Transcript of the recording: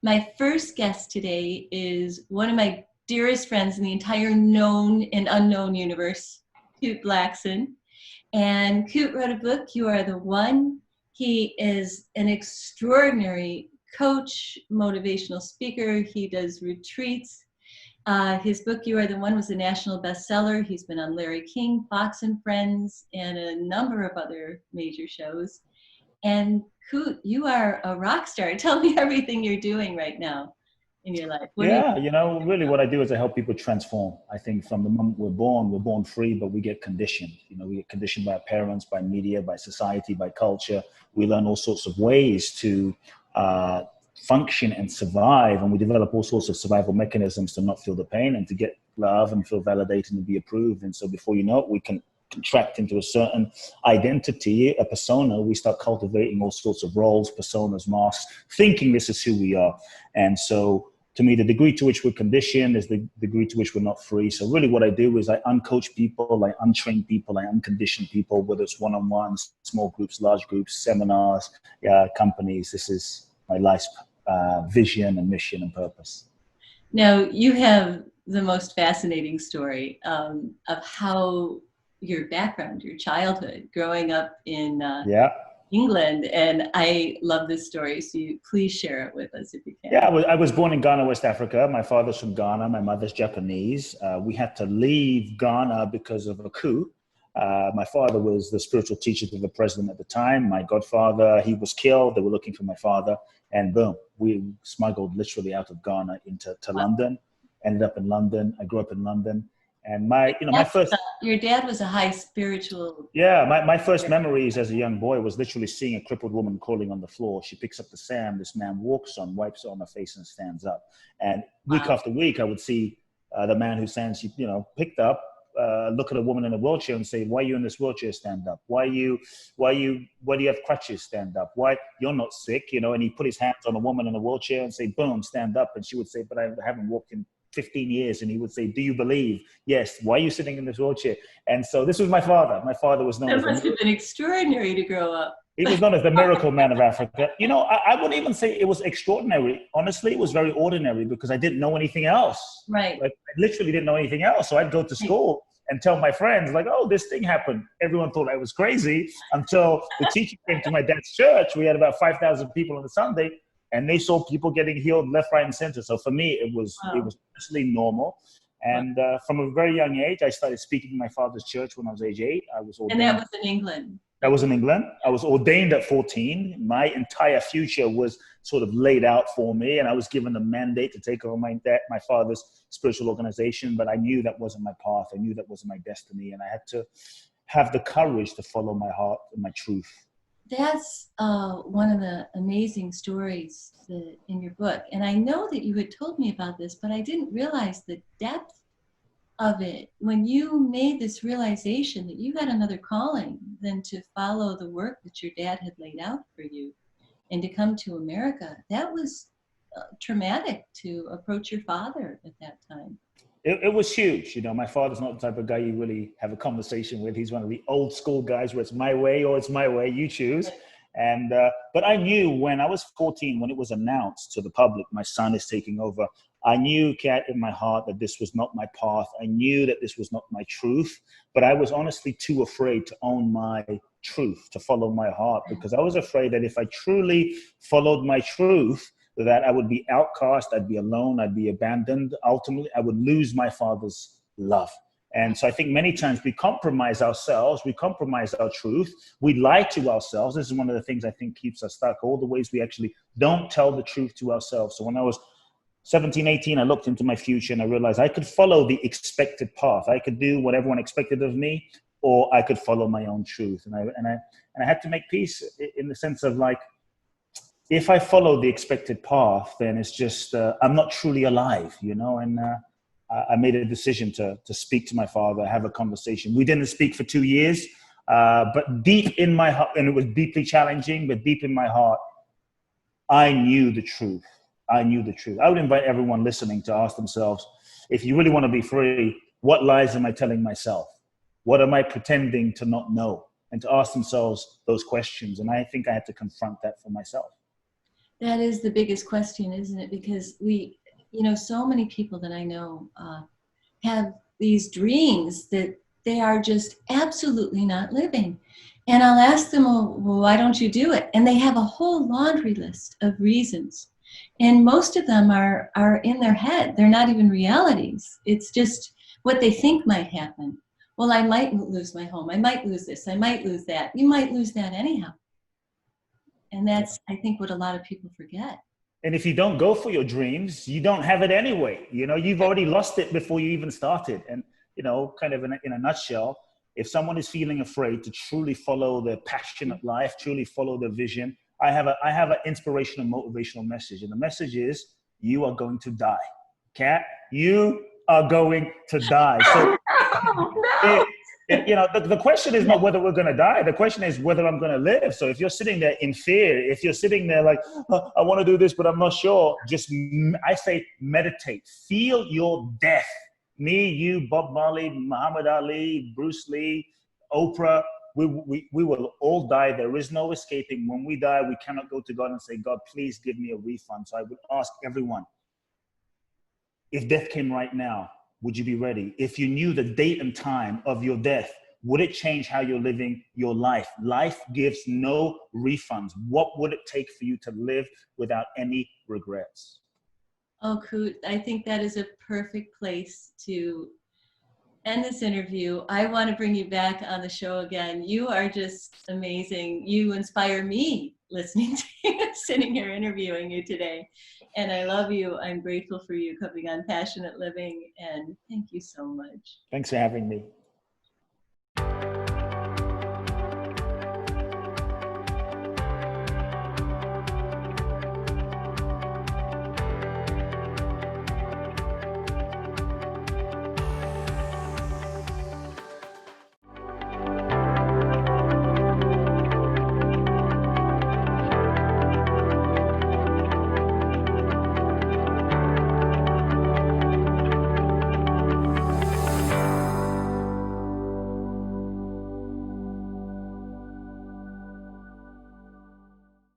My first guest today is one of my dearest friends in the entire known and unknown universe, Kute Blackson. And Kute wrote a book, You Are the One. He is an extraordinary coach, motivational speaker. He does retreats. His book, You Are the One, was a national bestseller. He's been on Larry King, Fox and Friends, and a number of other major shows. And Kute, you are a rock star. Tell me everything you're doing right now in your life. Yeah, really what I do is I help people transform. I think from the moment we're born free, but we get conditioned. We get conditioned by our parents, by media, by society, by culture. We learn all sorts of ways to function and survive, and we develop all sorts of survival mechanisms to not feel the pain and to get love and feel validated and be approved. And so before you know it, we can contract into a certain identity, a persona. We start cultivating all sorts of roles, personas, masks, thinking this is who we are. And so to me, the degree to which we're conditioned is the degree to which we're not free. So really what I do is I uncoach people, I untrain people, I uncondition people, whether it's one-on-ones, small groups, large groups, seminars, companies. This is my life's vision and mission and purpose. Now, you have the most fascinating story of how your background, your childhood, growing up in England, and I love this story, so please share it with us if you can. Yeah, I was born in Ghana, West Africa. My father's from Ghana, my mother's Japanese. We had to leave Ghana because of a coup. My father was the spiritual teacher to the president at the time. My godfather, he was killed. They were looking for my father, and boom, we smuggled literally out of Ghana into London. Ended up in London. I grew up in London. And your dad was a high spiritual. Yeah, my first memories as a young boy was literally seeing a crippled woman crawling on the floor. She picks up the sand. This man walks on, wipes it on her face, and stands up. And week after week, I would see the man who stands, picked up, look at a woman in a wheelchair and say, "Why are you in this wheelchair? Stand up. Why do you have crutches? Stand up. Why you're not sick?" And he put his hands on a woman in a wheelchair and say, "Boom, stand up." And she would say, "But I haven't walked in 15 years. And he would say, "Do you believe?" "Yes." "Why are you sitting in this wheelchair?" And so this was my father. My father was known as... That must have been extraordinary to grow up. He was known as the miracle man of Africa. I wouldn't even say it was extraordinary. Honestly, it was very ordinary because I didn't know anything else. Right. Like, I literally didn't know anything else. So I'd go to school and tell my friends, like, "Oh, this thing happened." Everyone thought I was crazy until the teacher came to my dad's church. We had about 5,000 people on a Sunday. And they saw people getting healed left, right, and center. So for me, it was absolutely normal. And from a very young age, I started speaking in my father's church when I was age 8. I was ordained. And that was in England. That was in England. I was ordained at 14. My entire future was sort of laid out for me, and I was given a mandate to take over my father's spiritual organization. But I knew that wasn't my path. I knew that wasn't my destiny, and I had to have the courage to follow my heart and my truth. That's one of the amazing stories in your book. And I know that you had told me about this, but I didn't realize the depth of it. When you made this realization that you had another calling than to follow the work that your dad had laid out for you and to come to America, that was traumatic to approach your father at that time. It was huge. My father's not the type of guy you really have a conversation with. He's one of the old school guys where it's my way or it's my way, you choose. And but I knew when I was 14, when it was announced to the public, my son is taking over, I knew, Kat, in my heart that this was not my path. I knew that this was not my truth, but I was honestly too afraid to own my truth, to follow my heart, because I was afraid that if I truly followed my truth, that I would be outcast, I'd be alone, I'd be abandoned. Ultimately, I would lose my father's love. And so I think many times we compromise ourselves, we compromise our truth, we lie to ourselves. This is one of the things I think keeps us stuck, all the ways we actually don't tell the truth to ourselves. So when I was 17, 18, I looked into my future and I realized I could follow the expected path. I could do what everyone expected of me, or I could follow my own truth. And I had to make peace in the sense of, like, if I follow the expected path, then it's just, I'm not truly alive, and I made a decision to speak to my father, have a conversation. We didn't speak for 2 years, but deep in my heart, and it was deeply challenging, but deep in my heart, I knew the truth. I knew the truth. I would invite everyone listening to ask themselves, if you really want to be free, what lies am I telling myself? What am I pretending to not know? And to ask themselves those questions. And I think I had to confront that for myself. That is the biggest question, isn't it? Because so many people that I know have these dreams that they are just absolutely not living. And I'll ask them, well, why don't you do it? And they have a whole laundry list of reasons. And most of them are in their head. They're not even realities. It's just what they think might happen. Well, I might lose my home. I might lose this. I might lose that. You might lose that anyhow. And that's, I think, what a lot of people forget. And if you don't go for your dreams, you don't have it anyway. You know, you've already lost it before you even started. And, you know, kind of in a nutshell, if someone is feeling afraid to truly follow their passionate life, truly follow their vision, I have an inspirational, motivational message. And the message is, you are going to die. Kat, you are going to die. So No. the question is not whether we're going to die. The question is whether I'm going to live. So if you're sitting there in fear, if you're sitting there like, oh, I want to do this, but I'm not sure, I say meditate. Feel your death. Me, you, Bob Marley, Muhammad Ali, Bruce Lee, Oprah, we will all die. There is no escaping. When we die, we cannot go to God and say, God, please give me a refund. So I would ask everyone, if death came right now, would you be ready? If you knew the date and time of your death, would it change how you're living your life? Life gives no refunds. What would it take for you to live without any regrets? Oh, Kute, I think that is a perfect place to end this interview. I want to bring you back on the show again. You are just amazing. You inspire me listening to you, sitting here interviewing you today. And I love you. I'm grateful for you coming on Passionate Living. And thank you so much. Thanks for having me.